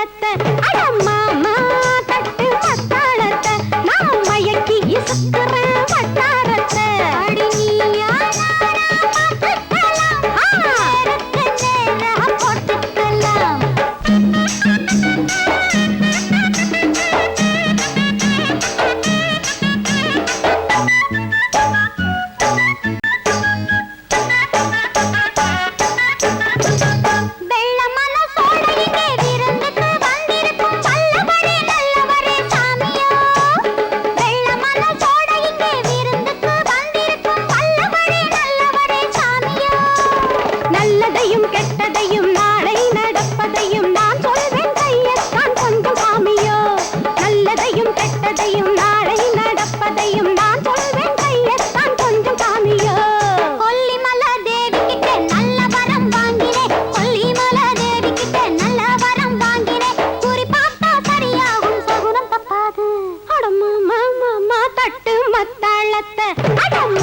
மத்தாளத்தை அடம்மாமா தட்டு மத்தாளத்தை நான் மயக்கி இசுக்குறேன் வட்டாரத்தை அடி நீயா கெட்டதையும் நாளை நடப்பதையும் நான் சொல்வேன் கையத்தான் கொஞ்சம் சாமியோ நல்லதையும் கெட்டதையும் நாளை நடப்பதையும் நான் சொல்வேன் கையத்தான் கொஞ்சம் சாமியோ கொல்லிமலை தேவி கிட்ட நல்ல வரம் வாங்கினேன் கொல்லிமலை தேவி கிட்ட நல்ல வரம் வாங்கினேன் குறி பார்த்தா சரியாகும் சகுனம் தப்பாது அடம்மா மாமா தட்டு மத்தாளத்தை அடம்மா